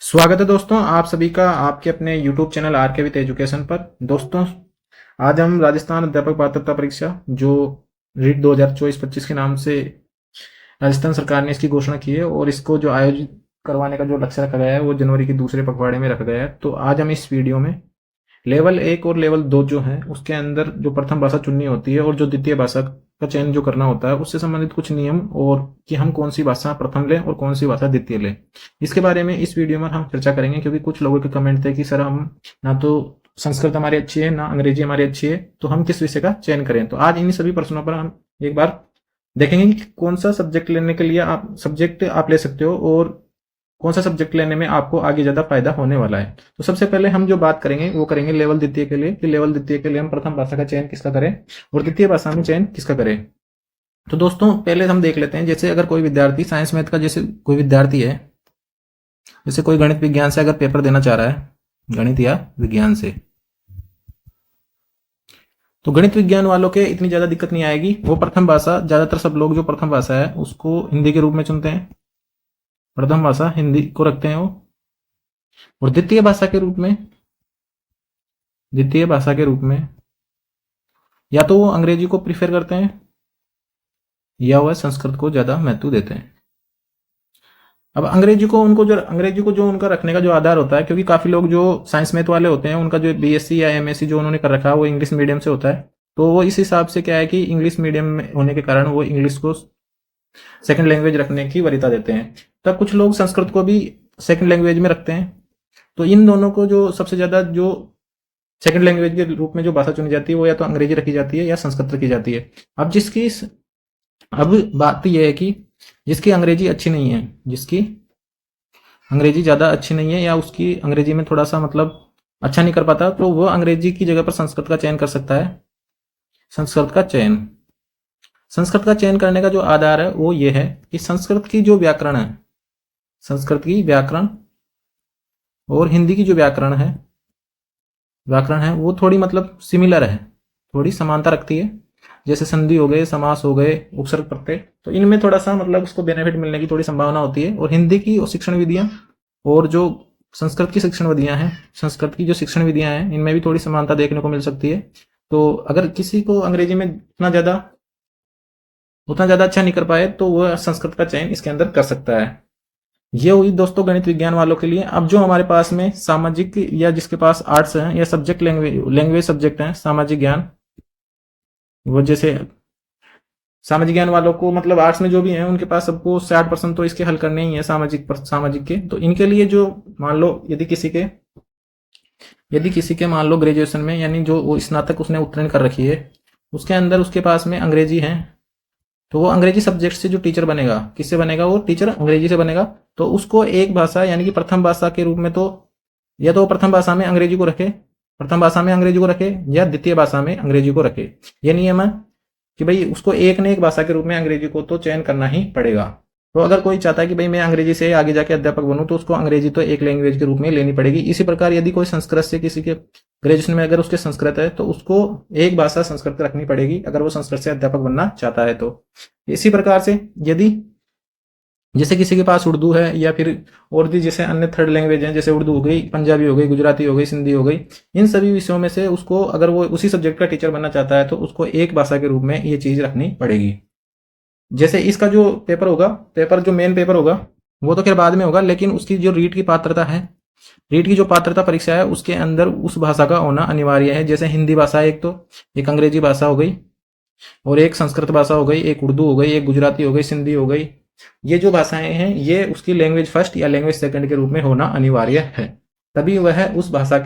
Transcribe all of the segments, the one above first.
स्वागत है दोस्तों आप सभी का आपके अपने YouTube चैनल आर के विद एजुकेशन पर। दोस्तों आज हम राजस्थान अध्यापक पात्रता परीक्षा जो रीट 2024-25 के नाम से राजस्थान सरकार ने इसकी घोषणा की है और इसको जो आयोजित करवाने का जो लक्ष्य रखा गया है वो जनवरी के दूसरे पखवाड़े में रखा गया है। तो आज हम इस वीडियो में लेवल 1 और लेवल 2 जो है उसके अंदर जो प्रथम भाषा चुननी होती है और जो द्वितीय भाषा का चयन जो करना होता है उससे संबंधित कुछ नियम और कि हम कौन सी भाषा प्रथम लें और कौन सी भाषा द्वितीय लें, इसके बारे में इस वीडियो में हम चर्चा करेंगे। क्योंकि कुछ लोगों के कमेंट थे कि सर हम ना तो संस्कृत हमारी अच्छी है ना अंग्रेजी हमारी अच्छी है, तो हम किस विषय का चयन करें। तो आज इन सभी प्रश्नों पर हम एक बार देखेंगे कि कौन सा सब्जेक्ट लेने के लिए आप सब्जेक्ट आप ले सकते हो और कौन सा सब्जेक्ट लेने में आपको आगे ज्यादा फायदा होने वाला है। तो सबसे पहले हम जो बात करेंगे वो करेंगे लेवल द्वितीय के लिए कि लेवल द्वितीय के लिए हम प्रथम भाषा का चयन किसका करें और द्वितीय भाषा में चयन किसका करें। तो दोस्तों पहले हम देख लेते हैं, जैसे अगर कोई विद्यार्थी साइंस मैथ का जैसे कोई विद्यार्थी है, जैसे कोई गणित विज्ञान से अगर पेपर देना चाह रहा है, गणित या विज्ञान से, तो गणित विज्ञान वालों के इतनी ज्यादा दिक्कत नहीं आएगी। वो प्रथम भाषा ज्यादातर सब लोग जो प्रथम भाषा है उसको हिंदी के रूप में चुनते हैं, प्रथम भाषा हिंदी को रखते हैं वो। और द्वितीय भाषा के रूप में या तो वो अंग्रेजी को प्रीफर करते हैं या वह संस्कृत को ज्यादा महत्व देते हैं। अब अंग्रेजी को जो उनका रखने का जो आधार होता है, क्योंकि काफी लोग जो साइंस मैथ वाले होते हैं उनका जो बीएससी या एमएससी जो उन्होंने कर रखा है वो इंग्लिश मीडियम से होता है। तो वो इस हिसाब से क्या है कि इंग्लिश मीडियम में होने के कारण वो इंग्लिश को सेकंड लैंग्वेज रखने की वरीयता देते हैं। तब कुछ लोग संस्कृत को भी सेकंड लैंग्वेज में रखते हैं। तो इन दोनों को जो सबसे ज्यादा जो सेकंड लैंग्वेज के रूप में जो भाषा चुनी जाती है वो या तो अंग्रेजी रखी जाती है या संस्कृत रखी जाती है। अब बात यह है कि जिसकी अंग्रेजी अच्छी नहीं है, जिसकी अंग्रेजी ज्यादा अच्छी नहीं है या उसकी अंग्रेजी में थोड़ा सा मतलब अच्छा नहीं कर पाता, तो वो अंग्रेजी की जगह पर संस्कृत का चयन कर सकता है। संस्कृत का चयन करने का जो आधार है वो ये है कि संस्कृत की जो व्याकरण है, संस्कृत की व्याकरण और हिंदी की जो व्याकरण है वो थोड़ी मतलब सिमिलर है, थोड़ी समानता रखती है। जैसे संधि हो गए, समास हो गए, उपसर्ग प्रत्यय, तो इनमें थोड़ा सा मतलब उसको बेनिफिट मिलने की थोड़ी संभावना होती है। और हिंदी की शिक्षण विधियां और जो संस्कृत की शिक्षण विधियां हैं इनमें भी थोड़ी समानता देखने को मिल सकती है। तो अगर किसी को अंग्रेजी में उतना ज्यादा अच्छा नहीं कर पाए तो वह संस्कृत का चयन इसके अंदर कर सकता है। ये हुई दोस्तों गणित विज्ञान वालों के लिए। अब जो हमारे पास में सामाजिक या जिसके पास आर्ट्स है या सब्जेक्ट लैंग्वेज सब्जेक्ट है, सामाजिक ज्ञान, वो जैसे सामाजिक ज्ञान वालों को मतलब आर्ट्स में जो भी है उनके पास सबको 60% तो इसके हल करने ही है सामाजिक के। तो इनके लिए जो मान लो यदि किसी के मान लो ग्रेजुएशन में यानी जो वो स्नातक उसने उत्तीर्ण कर रखी है उसके अंदर उसके पास में अंग्रेजी है, तो वो अंग्रेजी सब्जेक्ट से जो टीचर बनेगा, किससे बनेगा, वो टीचर अंग्रेजी से बनेगा। तो उसको एक भाषा यानी कि प्रथम भाषा के रूप में तो या तो प्रथम भाषा में अंग्रेजी को रखे या द्वितीय भाषा में अंग्रेजी को रखे। यह नियम है कि भाई उसको एक न एक भाषा के रूप में अंग्रेजी को तो चयन करना ही पड़ेगा। तो अगर कोई चाहता है कि भाई मैं अंग्रेजी से आगे जाके अध्यापक बनूं तो उसको अंग्रेजी तो एक लैंग्वेज के रूप में लेनी पड़ेगी। इसी प्रकार यदि कोई संस्कृत से किसी के ग्रेजुएशन में अगर उसके संस्कृत है तो उसको एक भाषा संस्कृत रखनी पड़ेगी अगर वो संस्कृत से अध्यापक बनना चाहता है। तो इसी प्रकार से यदि जैसे किसी के पास उर्दू है या फिर और भी जैसे अन्य थर्ड लैंग्वेज हैं, जैसे उर्दू हो गई, पंजाबी हो गई, गुजराती हो गई, सिंधी हो गई, इन सभी विषयों में से उसको अगर वो उसी सब्जेक्ट का टीचर बनना चाहता है तो उसको एक भाषा के रूप में ये चीज रखनी पड़ेगी। जैसे इसका जो मेन पेपर होगा वो तो खैर बाद में होगा, लेकिन उसकी जो रीट की जो पात्रता परीक्षा है उसके अंदर उस भाषा का होना अनिवार्य है। जैसे हिंदी भाषा एक अंग्रेजी भाषा हो गई और एक संस्कृत भाषा हो गई, एक उर्दू हो गई, एक गुजराती हो गई, सिंधी हो गई। ये जो भाषाएं हैं ये उसकी लैंग्वेज फर्स्ट या लैंग्वेज सेकंड के रूप में होना अनिवार्य है, तभी वह उस भाषा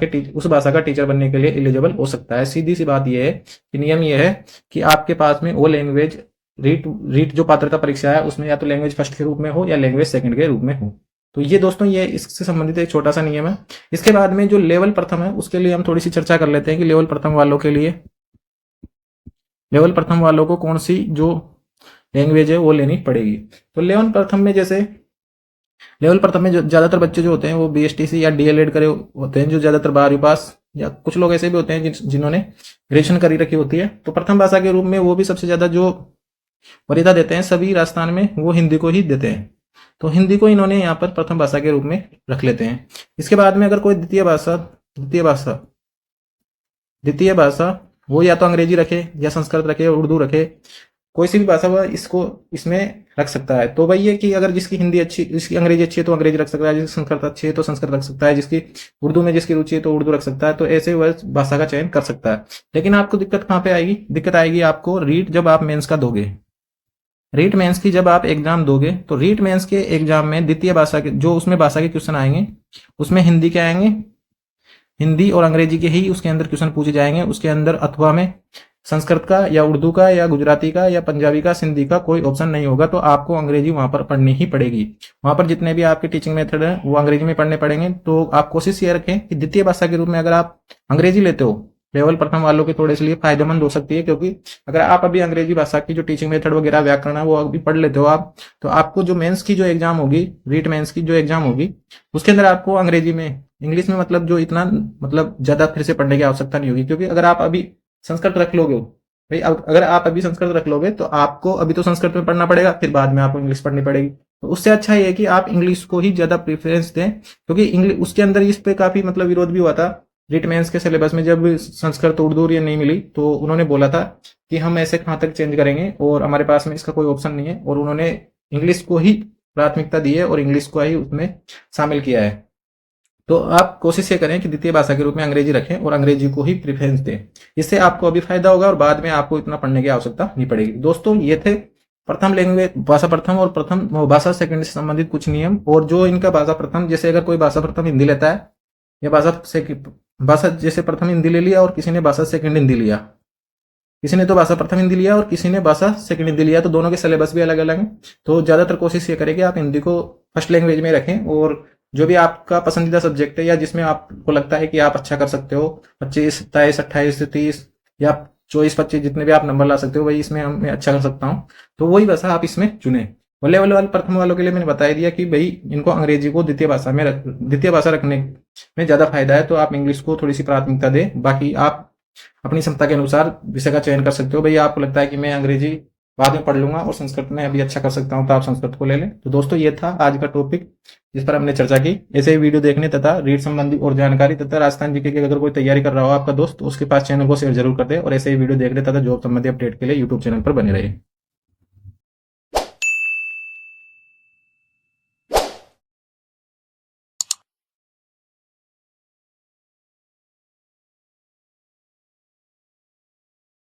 का टीचर बनने के लिए एलिजिबल हो सकता है। सीधी सी बात यह है कि नियम यह है कि आपके पास में वो लैंग्वेज रीट जो पात्रता परीक्षा है उसमें या तो लैंग्वेज फर्स्ट के रूप में हो या लैंग्वेज सेकंड के रूप में हो। तो ये दोस्तों ये इससे संबंधित एक छोटा सा नियम है। इसके बाद में जो लेवल प्रथम है उसके लिए हम थोड़ी सी चर्चा कर लेते हैं कि लेवल प्रथम वालों को कौन सी जो लैंग्वेज है वो लेनी पड़ेगी। तो लेवल प्रथम में जो ज्यादातर बच्चे जो होते हैं वो बीएसटीसी या डीएलएड करे होते हैं, जो ज्यादातर 12वीं पास, या कुछ लोग ऐसे भी होते हैं जिन्होंने ग्रेजुएशन करी रखी होती है। तो प्रथम भाषा के रूप में वो भी सबसे ज्यादा जो वरीयता देते हैं सभी राजस्थान में वो हिंदी को ही देते हैं। तो हिंदी को इन्होंने यहाँ पर प्रथम भाषा के रूप में रख लेते हैं। इसके बाद में अगर कोई द्वितीय भाषा वो या तो अंग्रेजी रखे या संस्कृत रखे या उर्दू रखे, कोई सी भी भाषा वह इसको इसमें रख सकता है। तो भाई ये कि अगर जिसकी हिंदी अच्छी, जिसकी अंग्रेजी अच्छी है तो अंग्रेजी रख सकता है, जिसकी संस्कृत अच्छी है तो संस्कृत रख सकता है, जिसकी उर्दू में जिसकी रुचि है तो उर्दू रख सकता है। तो ऐसे वह भाषा का चयन कर सकता है। लेकिन आपको दिक्कत कहाँ पे आएगी? दिक्कत आएगी आपको रीट जब आप मेंस का दोगे। रीट मेंस की जब आप एग्जाम दोगे तो रीट मेंस के एग्जाम में द्वितीय भाषा के जो उसमें भाषा के क्वेश्चन आएंगे उसमें हिंदी के आएंगे, हिंदी और अंग्रेजी के ही उसके अंदर क्वेश्चन पूछे जाएंगे। उसके अंदर अथवा में संस्कृत का या उर्दू का या गुजराती का या पंजाबी का सिंधी का कोई ऑप्शन नहीं होगा। तो आपको अंग्रेजी वहां पर पढ़नी ही पड़ेगी। वहां पर जितने भी आपके टीचिंग मेथड है वो अंग्रेजी में पढ़ने पड़ेंगे। तो आप कोशिश ये रखें कि द्वितीय भाषा के रूप में अगर आप अंग्रेजी लेते हो, लेवल प्रथम वालों के थोड़े से लिए फायदेमंद हो सकती है। क्योंकि अगर आप अभी अंग्रेजी भाषा की जो टीचिंग मेथड वगैरह व्याकरण है वो अभी पढ़ लेते हो आप, तो आपको जो मेंस की जो एग्जाम होगी, रीट मेंस की जो एग्जाम होगी, उसके अंदर आपको अंग्रेजी में, इंग्लिश में मतलब जो इतना मतलब ज्यादा फिर से पढ़ने की आवश्यकता नहीं होगी। क्योंकि अगर आप अभी संस्कृत रख लोगे भाई, अगर आप अभी संस्कृत रख लोगे तो आपको अभी तो संस्कृत में पढ़ना पड़ेगा, फिर बाद में आपको इंग्लिश पढ़नी पड़ेगी। तो उससे अच्छा ये है कि आप इंग्लिश को ही ज्यादा प्रेफरेंस दें। क्योंकि इंग्लिश उसके अंदर इस पे काफी मतलब विरोध भी हुआ था रीट मेंस के सिलेबस में। जब संस्कृत उर्दू ये नहीं मिली तो उन्होंने बोला था कि हम ऐसे कहाँ तक चेंज करेंगे और हमारे पास में इसका कोई ऑप्शन नहीं है। और उन्होंने इंग्लिश को ही प्राथमिकता दी है और इंग्लिश को ही उसमें शामिल किया है। तो आप कोशिश ये करें कि द्वितीय भाषा के रूप में अंग्रेजी रखें और अंग्रेजी को ही प्रेफरेंस दें। इससे आपको अभी फायदा होगा और बाद में आपको इतना पढ़ने की आवश्यकता नहीं पड़ेगी। दोस्तों ये थे प्रथम लैंग्वेज, भाषा प्रथम और प्रथम भाषा सेकंड से संबंधित कुछ नियम। और जो इनका भाषा प्रथम, जैसे अगर कोई भाषा प्रथम हिंदी लेता है या भाषा जैसे प्रथम हिंदी ले लिया और किसी ने भाषा सेकंड हिंदी लिया, किसी ने तो भाषा प्रथम हिंदी लिया और किसी ने भाषा सेकंड हिंदी लिया, तो दोनों के सिलेबस भी अलग अलग हैं। तो ज्यादातर कोशिश ये करें कि आप हिंदी को फर्स्ट लैंग्वेज में रखें और जो भी आपका पसंदीदा सब्जेक्ट है या जिसमें आपको लगता है कि आप अच्छा कर सकते हो, 25, 27, 28, 30 या 24, 25 जितने भी आप नंबर ला सकते हो, वही इसमें मैं अच्छा कर सकता हूँ, तो वही भाषा आप इसमें चुने। और लेवल वाले प्रथम वालों के लिए मैंने बता दिया कि भाई इनको अंग्रेजी को द्वितीय भाषा रखने में ज्यादा फायदा है। तो आप इंग्लिश को थोड़ी सी प्राथमिकता दें। बाकी आप अपनी क्षमता के अनुसार विषय का चयन कर सकते हो। भाई आपको लगता है कि मैं अंग्रेजी बाद में पढ़ लूंगा और संस्कृत में अभी अच्छा कर सकता हूं, तो आप संस्कृत को ले लें। तो दोस्तों ये था आज का टॉपिक जिस पर हमने चर्चा की। ऐसे ही वीडियो देखने तथा रीड संबंधी और जानकारी तथा राजस्थान जीके की अगर कोई तैयारी कर रहा हो आपका दोस्त, तो उसके पास चैनल को शेयर जरूर कर दे और ऐसे ही वीडियो देखने तथा जॉब संबंधी अपडेट के लिए यूट्यूब चैनल पर बने रहे।